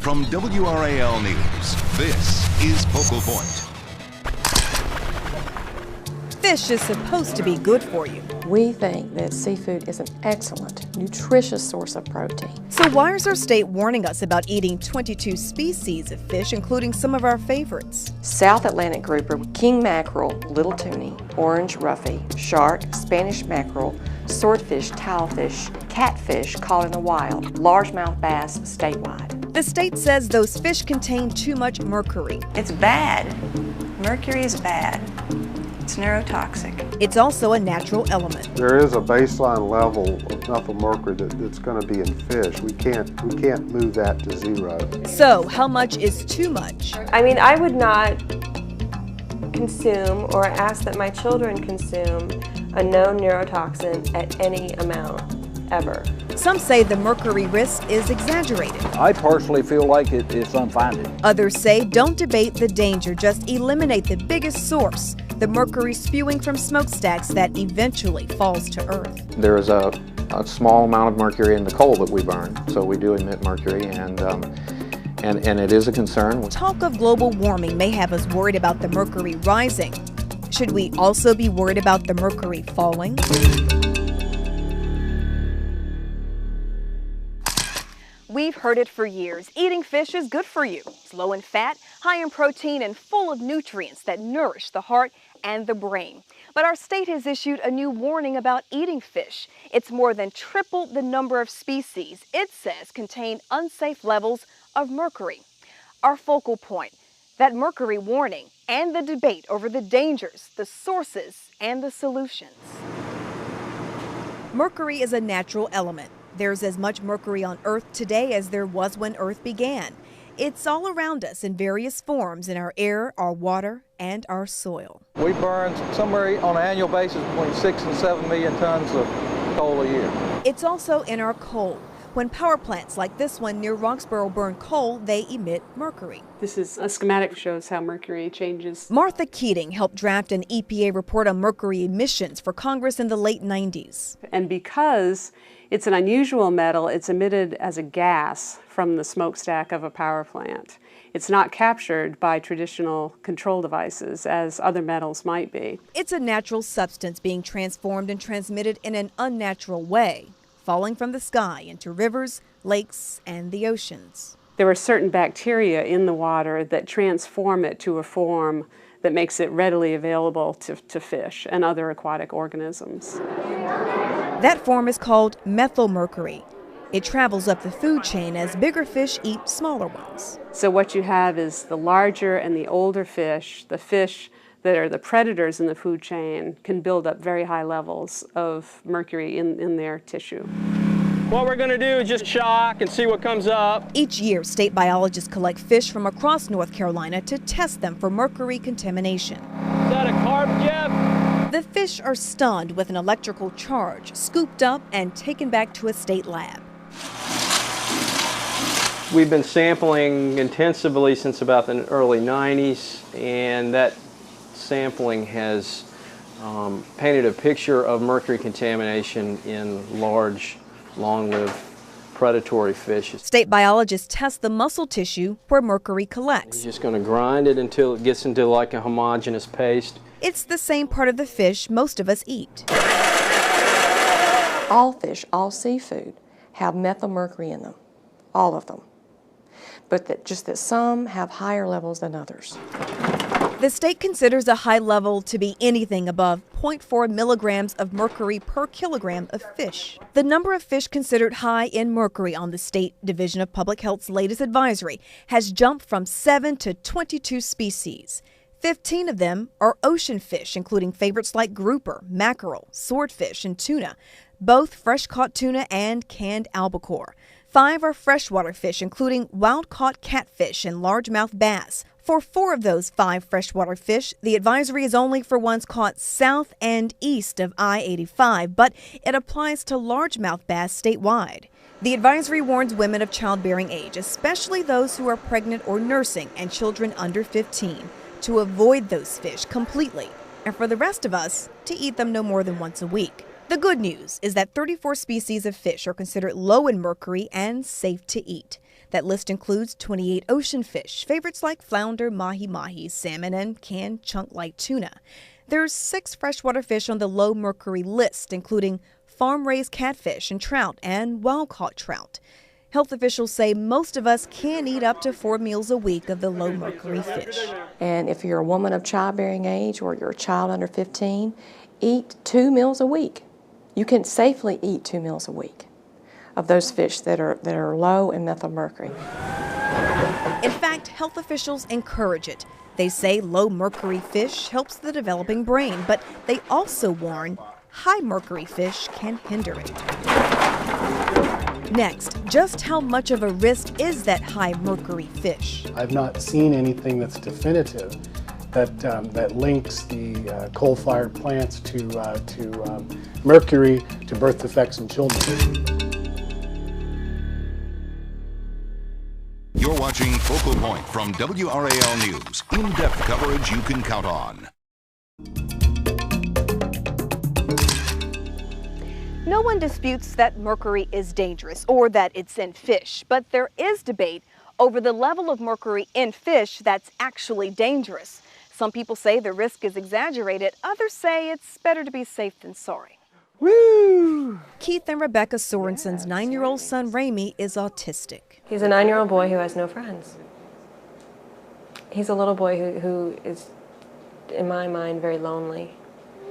From WRAL News, this is Focal Point. Fish is supposed to be good for you. We think that seafood is an excellent, nutritious source of protein. So why is our state warning us about eating 22 species of fish, including some of our favorites? South Atlantic grouper, king mackerel, little tuni, orange roughy, shark, Spanish mackerel, swordfish, tilefish, catfish caught in the wild, largemouth bass statewide. The state says those fish contain too much mercury. It's bad. Mercury is bad. It's neurotoxic. It's also a natural element. There is a baseline level of methylmercury that's going to be in fish. We can't move that to zero. So, how much is too much? I mean, I would not consume or ask that my children consume a known neurotoxin at any amount, ever. Some say the mercury risk is exaggerated. I personally feel like it's unfounded. Others say don't debate the danger, just eliminate the biggest source, the mercury spewing from smokestacks that eventually falls to Earth. There is a small amount of mercury in the coal that we burn, so we do emit mercury, and it is a concern. Talk of global warming may have us worried about the mercury rising. Should we also be worried about the mercury falling? We've heard it for years. Eating fish is good for you. It's low in fat, high in protein, and full of nutrients that nourish the heart and the brain. But our state has issued a new warning about eating fish. It's more than triple the number of species it says contain unsafe levels of mercury. Our focal point, that mercury warning and the debate over the dangers, the sources, and the solutions. Mercury is a natural element. There's as much mercury on Earth today as there was when Earth began. It's all around us in various forms in our air, our water, and our soil. We burn somewhere on an annual basis between 6 and 7 million tons of coal a year. It's also in our coal. When power plants like this one near Roxborough burn coal, they emit mercury. This is a schematic that shows how mercury changes. Martha Keating helped draft an EPA report on mercury emissions for Congress in the late 90s. And because it's an unusual metal, it's emitted as a gas from the smokestack of a power plant. It's not captured by traditional control devices as other metals might be. It's a natural substance being transformed and transmitted in an unnatural way, falling from the sky into rivers, lakes, and the oceans. There are certain bacteria in the water that transform it to a form that makes it readily available to fish and other aquatic organisms. That form is called methylmercury. It travels up the food chain as bigger fish eat smaller ones. So what you have is the larger and the older fish, the fish that are the predators in the food chain, can build up very high levels of mercury in their tissue. What we're going to do is just shock and see what comes up. Each year, state biologists collect fish from across North Carolina to test them for mercury contamination. Is that a carp, Jeff? The fish are stunned with an electrical charge, scooped up and taken back to a state lab. We've been sampling intensively since about the early 90s, and that sampling has painted a picture of mercury contamination in large, long-lived predatory fish. State biologists test the muscle tissue where mercury collects. You're just going to grind it until it gets into like a homogeneous paste. It's the same part of the fish most of us eat. All fish, all seafood, have methylmercury in them, all of them. But just that some have higher levels than others. The state considers a high level to be anything above 0.4 milligrams of mercury per kilogram of fish. The number of fish considered high in mercury on the State Division of Public Health's latest advisory has jumped from 7 to 22 species. 15 of them are ocean fish, including favorites like grouper, mackerel, swordfish, and tuna, both fresh-caught tuna and canned albacore. 5 are freshwater fish, including wild-caught catfish and largemouth bass. For 4 of those 5 freshwater fish, the advisory is only for ones caught south and east of I-85, but it applies to largemouth bass statewide. The advisory warns women of childbearing age, especially those who are pregnant or nursing and children under 15, to avoid those fish completely, and for the rest of us to eat them no more than once a week. The good news is that 34 species of fish are considered low in mercury and safe to eat. That list includes 28 ocean fish, favorites like flounder, mahi-mahi, salmon, and canned chunk-like tuna. There's 6 freshwater fish on the low mercury list, including farm-raised catfish and trout and wild-caught trout. Health officials say most of us can eat up to 4 meals a week of the low mercury fish. And if you're a woman of childbearing age or you're a child under 15, eat 2 meals a week. You can safely eat 2 meals a week of those fish that are low in methylmercury. In fact, health officials encourage it. They say low mercury fish helps the developing brain, but they also warn high mercury fish can hinder it. Next, just how much of a risk is that high mercury fish? I've not seen anything that's definitive that links the coal-fired plants to mercury, to birth defects in children. You're watching Focal Point from WRAL News. In-depth coverage you can count on. No one disputes that mercury is dangerous or that it's in fish, but there is debate over the level of mercury in fish that's actually dangerous. Some people say the risk is exaggerated, others say it's better to be safe than sorry. Woo! Keith and Rebecca Sorensen's 9-year-old son, Ramey, is autistic. He's a 9-year-old boy who has no friends. He's a little boy who is, in my mind, very lonely.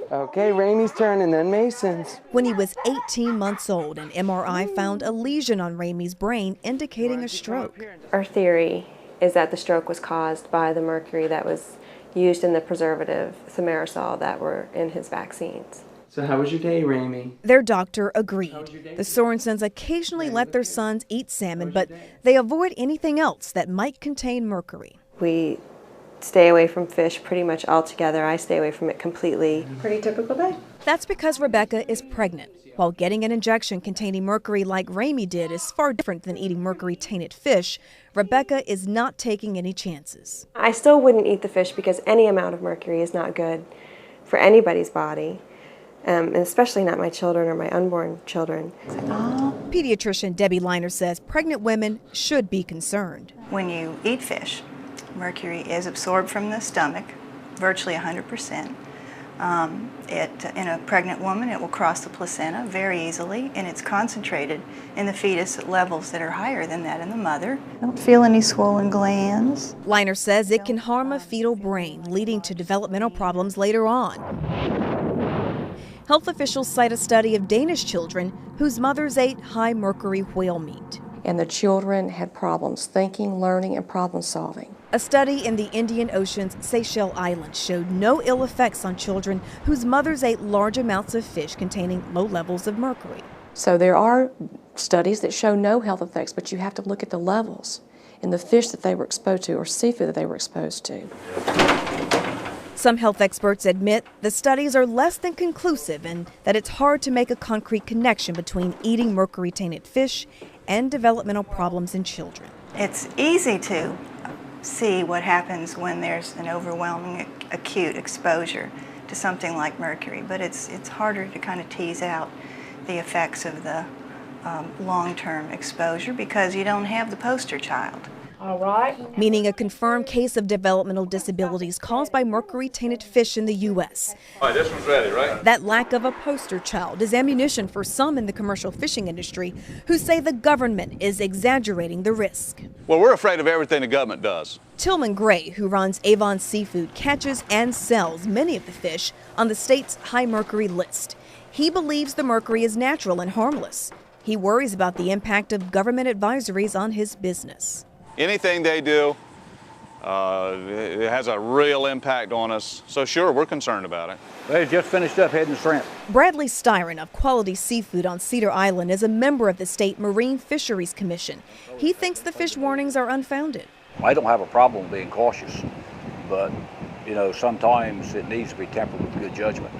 Okay, Ramey's turn and then Mason's. When he was 18 months old, an MRI found a lesion on Ramey's brain indicating a stroke. Our theory is that the stroke was caused by the mercury that was used in the preservative thimerosal that were in his vaccines. So how was your day, Ramey? Their doctor agreed. The Sorensens occasionally let their sons eat salmon, but they avoid anything else that might contain mercury. We stay away from fish pretty much altogether. I stay away from it completely. Pretty typical day. That's because Rebecca is pregnant. While getting an injection containing mercury like Ramey did is far different than eating mercury-tainted fish, Rebecca is not taking any chances. I still wouldn't eat the fish because any amount of mercury is not good for anybody's body. And especially not my children or my unborn children. Pediatrician Debbie Liner says pregnant women should be concerned. When you eat fish, mercury is absorbed from the stomach, virtually 100%. In a pregnant woman, it will cross the placenta very easily, and it's concentrated in the fetus at levels that are higher than that in the mother. I don't feel any swollen glands. Liner says it can harm a fetal brain, leading to developmental problems later on. Health officials cite a study of Danish children whose mothers ate high mercury whale meat. And the children had problems thinking, learning, and problem solving. A study in the Indian Ocean's Seychelles Islands showed no ill effects on children whose mothers ate large amounts of fish containing low levels of mercury. So there are studies that show no health effects, but you have to look at the levels in the fish that they were exposed to or seafood that they were exposed to. Some health experts admit the studies are less than conclusive and that it's hard to make a concrete connection between eating mercury-tainted fish and developmental problems in children. It's easy to see what happens when there's an overwhelming acute exposure to something like mercury, but it's harder to kind of tease out the effects of the long-term exposure because you don't have the poster child. All right. Meaning a confirmed case of developmental disabilities caused by mercury-tainted fish in the U.S. All right, this one's ready, right? That lack of a poster child is ammunition for some in the commercial fishing industry who say the government is exaggerating the risk. Well, we're afraid of everything the government does. Tillman Gray, who runs Avon Seafood, catches and sells many of the fish on the state's high mercury list. He believes the mercury is natural and harmless. He worries about the impact of government advisories on his business. Anything they do, it has a real impact on us. So sure, we're concerned about it. They just finished up heading shrimp. Bradley Styron of Quality Seafood on Cedar Island is a member of the State Marine Fisheries Commission. He thinks the fish warnings are unfounded. I don't have a problem being cautious, but you know, sometimes it needs to be tempered with good judgment.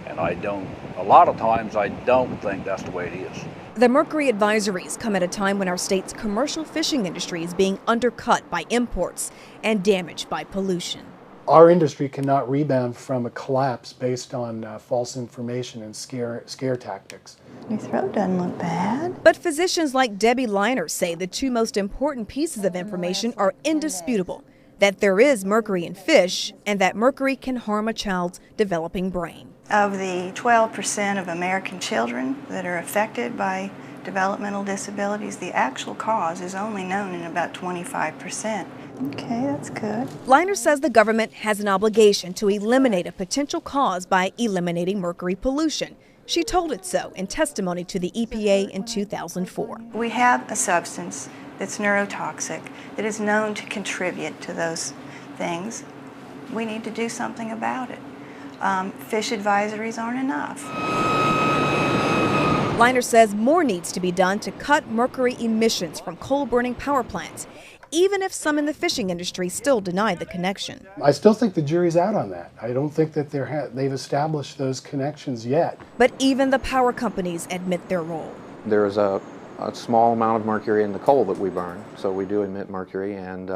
And a lot of times I don't think that's the way it is. The mercury advisories come at a time when our state's commercial fishing industry is being undercut by imports and damaged by pollution. our industry cannot rebound from a collapse based on false information and scare tactics. Your throat doesn't look bad. But physicians like Debbie Liner say the two most important pieces of information are indisputable: that there is mercury in fish and that mercury can harm a child's developing brain. Of the 12% of American children that are affected by developmental disabilities, the actual cause is only known in about 25%. Okay, that's good. Liner says the government has an obligation to eliminate a potential cause by eliminating mercury pollution. She told it so in testimony to the EPA in 2004. We have a substance that's neurotoxic that is known to contribute to those things. We need to do something about it. Fish advisories aren't enough. Liner says more needs to be done to cut mercury emissions from coal-burning power plants, even if some in the fishing industry still deny the connection. I still think the jury's out on that. I don't think that they've established those connections yet. But even the power companies admit their role. There is a small amount of mercury in the coal that we burn, so we do emit mercury, and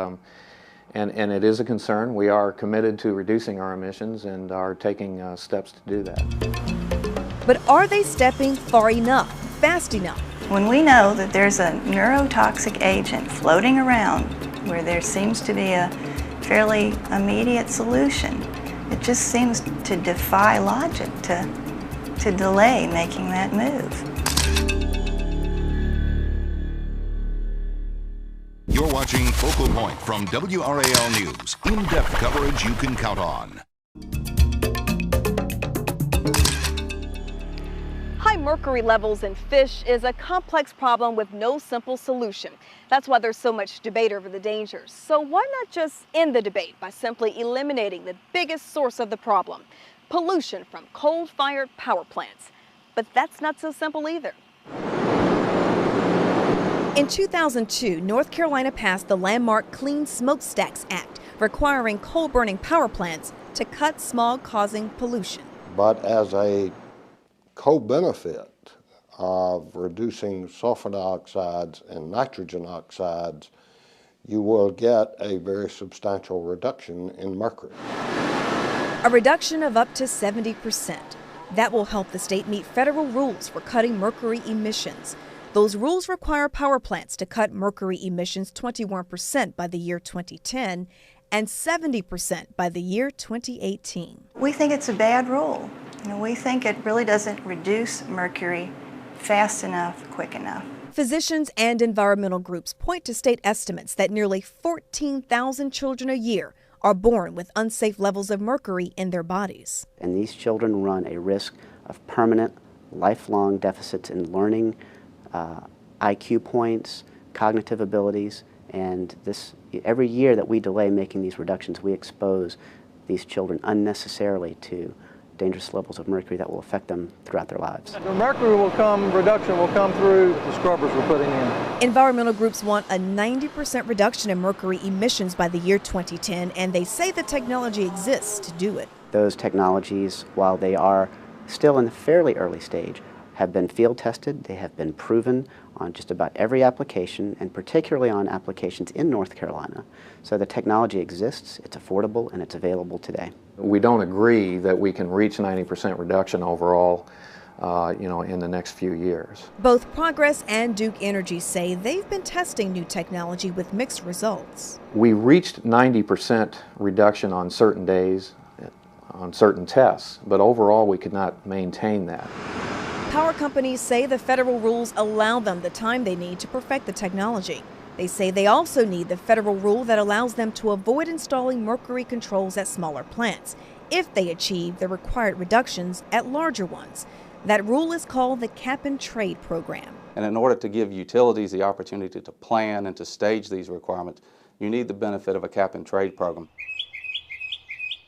it is a concern. We are committed to reducing our emissions and are taking steps to do that. But are they stepping far enough, fast enough? When we know that there's a neurotoxic agent floating around where there seems to be a fairly immediate solution, it just seems to defy logic to delay making that move. You're watching Focal Point from WRAL News. In-depth coverage you can count on. High mercury levels in fish is a complex problem with no simple solution. That's why there's so much debate over the dangers. So why not just end the debate by simply eliminating the biggest source of the problem: pollution from coal-fired power plants? But that's not so simple either. In 2002, North Carolina passed the landmark Clean Smokestacks Act, requiring coal-burning power plants to cut smog-causing pollution. But as a co-benefit of reducing sulfur dioxides and nitrogen oxides, you will get a very substantial reduction in mercury. A reduction of up to 70%. That will help the state meet federal rules for cutting mercury emissions. Those rules require power plants to cut mercury emissions 21% by the year 2010 and 70% by the year 2018. We think it's a bad rule. We think it really doesn't reduce mercury fast enough, quick enough. Physicians and environmental groups point to state estimates that nearly 14,000 children a year are born with unsafe levels of mercury in their bodies. And these children run a risk of permanent, lifelong deficits in learning, IQ points, cognitive abilities, and every year that we delay making these reductions, we expose these children unnecessarily to dangerous levels of mercury that will affect them throughout their lives. The mercury reduction will come through the scrubbers we're putting in. Environmental groups want a 90% reduction in mercury emissions by the year 2010, and they say the technology exists to do it. Those technologies, while they are still in a fairly early stage, have been field tested. They have been proven on just about every application, and particularly on applications in North Carolina. So the technology exists, it's affordable, and it's available today. We don't agree that we can reach 90% reduction overall, in the next few years. Both Progress and Duke Energy say they've been testing new technology with mixed results. We reached 90% reduction on certain days, on certain tests, but overall we could not maintain that. Power companies say the federal rules allow them the time they need to perfect the technology. They say they also need the federal rule that allows them to avoid installing mercury controls at smaller plants if they achieve the required reductions at larger ones. That rule is called the Cap-and-Trade program. And in order to give utilities the opportunity to plan and to stage these requirements, you need the benefit of a cap-and-trade program.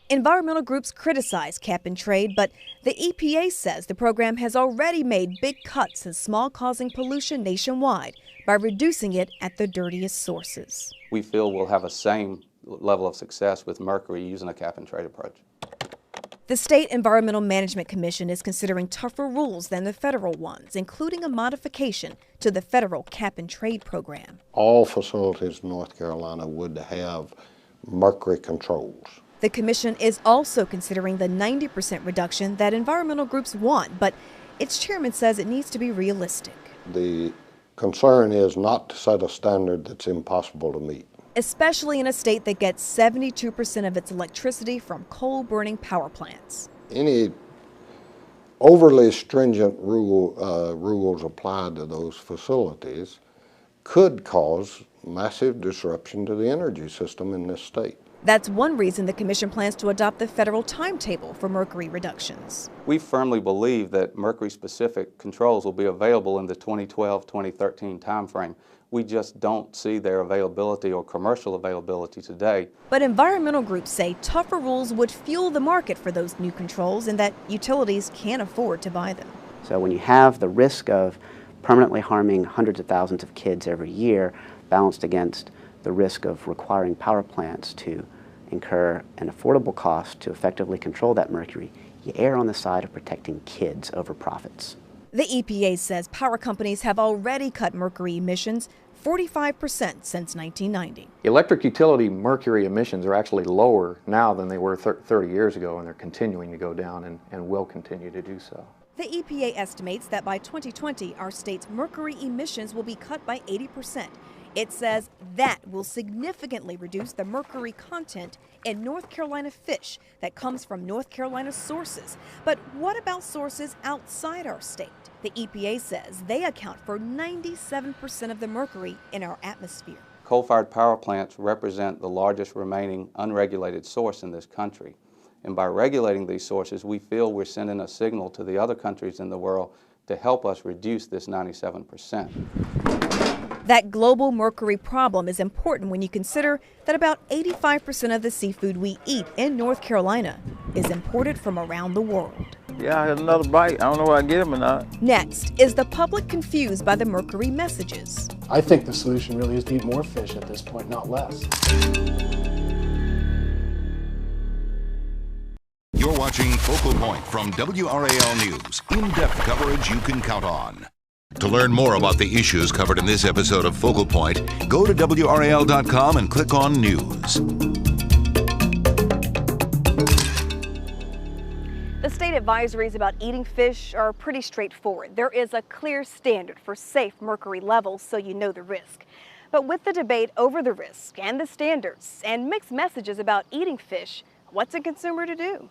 Environmental groups criticize cap-and-trade, but the EPA says the program has already made big cuts in smog-causing pollution nationwide by reducing it at the dirtiest sources. We feel we'll have the same level of success with mercury using a cap-and-trade approach. The State Environmental Management Commission is considering tougher rules than the federal ones, including a modification to the federal cap-and-trade program. All facilities in North Carolina would have mercury controls. The commission is also considering the 90% reduction that environmental groups want, but its chairman says it needs to be realistic. The concern is not to set a standard that's impossible to meet. Especially in a state that gets 72% of its electricity from coal-burning power plants. Any overly stringent rules applied to those facilities could cause massive disruption to the energy system in this state. That's one reason the commission plans to adopt the federal timetable for mercury reductions. We firmly believe that mercury-specific controls will be available in the 2012-2013 timeframe. We just don't see their availability or commercial availability today. But environmental groups say tougher rules would fuel the market for those new controls and that utilities can't afford to buy them. So when you have the risk of permanently harming hundreds of thousands of kids every year balanced against the risk of requiring power plants to incur an affordable cost to effectively control that mercury, you err on the side of protecting kids over profits. The EPA says power companies have already cut mercury emissions 45% since 1990. Electric utility mercury emissions are actually lower now than they were 30 years ago, and they're continuing to go down and will continue to do so. The EPA estimates that by 2020, our state's mercury emissions will be cut by 80%. It says that will significantly reduce the mercury content in North Carolina fish that comes from North Carolina sources. But what about sources outside our state? The EPA says they account for 97% of the mercury in our atmosphere. Coal-fired power plants represent the largest remaining unregulated source in this country. And by regulating these sources, we feel we're sending a signal to the other countries in the world to help us reduce this 97%. That global mercury problem is important when you consider that about 85% of the seafood we eat in North Carolina is imported from around the world. Yeah, I had another bite. I don't know if I can get them or not. Next, is the public confused by the mercury messages? I think the solution really is to eat more fish at this point, not less. You're watching Focal Point from WRAL News. In-depth coverage you can count on. To learn more about the issues covered in this episode of Focal Point, go to WRAL.com and click on News. The state advisories about eating fish are pretty straightforward. There is a clear standard for safe mercury levels, so you know the risk. But with the debate over the risk and the standards and mixed messages about eating fish, what's a consumer to do?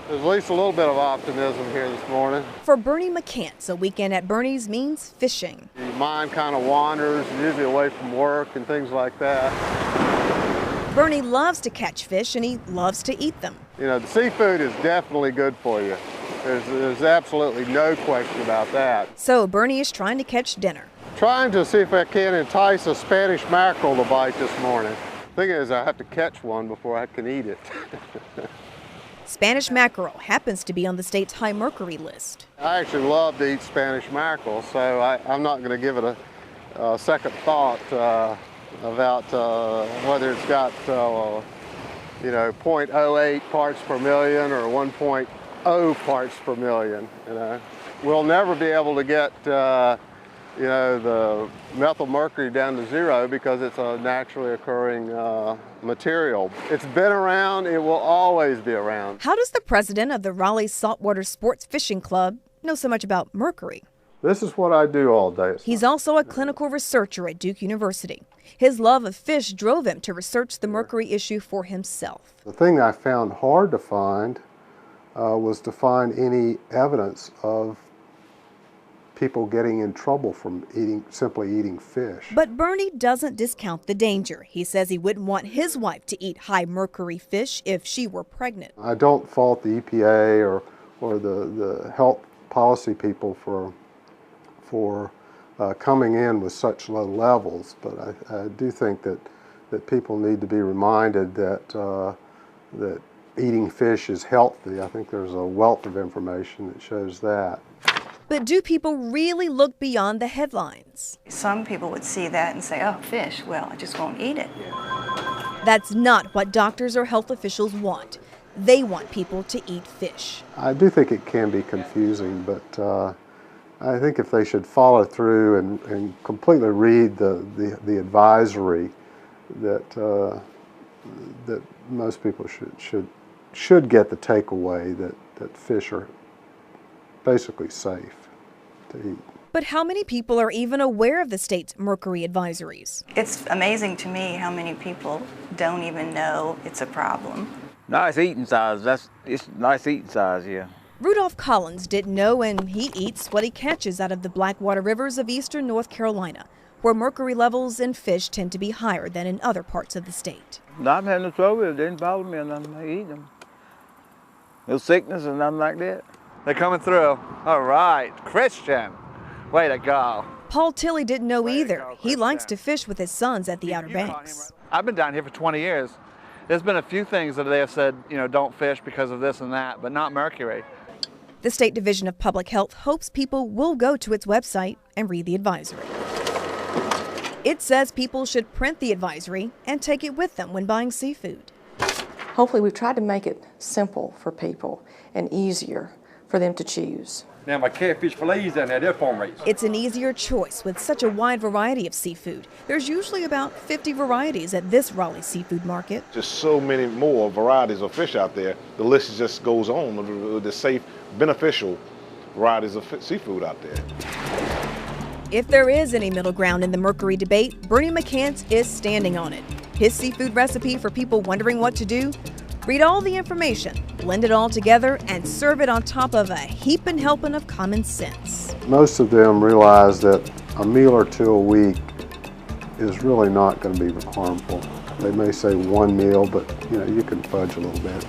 There's at least a little bit of optimism here this morning. For Bernie McCants, a weekend at Bernie's means fishing. Your mind kind of wanders, usually away from work and things like that. Bernie loves to catch fish and he loves to eat them. You know, the seafood is definitely good for you. There's absolutely no question about that. So Bernie is trying to catch dinner. Trying to see if I can entice a Spanish mackerel to bite this morning. The thing is, I have to catch one before I can eat it. Spanish mackerel happens to be on the state's high mercury list. I actually love to eat Spanish mackerel, so I'm not going to give it a second thought about whether it's got, you know, 0.08 parts per million or 1.0 parts per million. You know, we'll never be able to get, you know, the methyl mercury down to zero because it's a naturally occurring material. It's been around, it will always be around. How does the president of the Raleigh Saltwater Sports Fishing Club know so much about mercury? This is what I do all day. He's also a clinical researcher at Duke University. His love of fish drove him to research the mercury issue for himself. The thing I found hard to find was to find any evidence of people getting in trouble from simply eating fish. But Bernie doesn't discount the danger. He says he wouldn't want his wife to eat high mercury fish if she were pregnant. I don't fault the EPA or the health policy people for coming in with such low levels, but I do think that people need to be reminded that that eating fish is healthy. I think there's a wealth of information that shows that. But do people really look beyond the headlines? Some people would see that and say, oh, fish, well, I just won't eat it. That's not what doctors or health officials want. They want people to eat fish. I do think it can be confusing, but I think if they should follow through and completely read the advisory that most people should get the takeaway that fish are basically safe to eat. But how many people are even aware of the state's mercury advisories? It's amazing to me how many people don't even know it's a problem. Nice eating size. It's nice eating size, yeah. Rudolph Collins didn't know, and he eats what he catches out of the Blackwater rivers of eastern North Carolina, where mercury levels in fish tend to be higher than in other parts of the state. No, I'm having no trouble with it. They didn't bother me or nothing. I eat them. No sickness or nothing like that. They're coming through. All right, Christian. Way to go. Paul Tilley didn't know either. He likes to fish with his sons at the Outer Banks. I've been down here for 20 years. There's been a few things that they have said, you know, don't fish because of this and that, but not mercury. The State Division of Public Health hopes people will go to its website and read the advisory. It says people should print the advisory and take it with them when buying seafood. Hopefully we've tried to make it simple for people and easier for them to choose. Now my catfish fillets down there, they're farm raised. It's an easier choice with such a wide variety of seafood. There's usually about 50 varieties at this Raleigh seafood market. Just so many more varieties of fish out there. The list just goes on with the safe, beneficial varieties of seafood out there. If there is any middle ground in the mercury debate, Bernie McCants is standing on it. His seafood recipe for people wondering what to do: read all the information, blend it all together, and serve it on top of a heaping helping of common sense. Most of them realize that a meal or two a week is really not going to be harmful. They may say one meal, but you can fudge a little bit.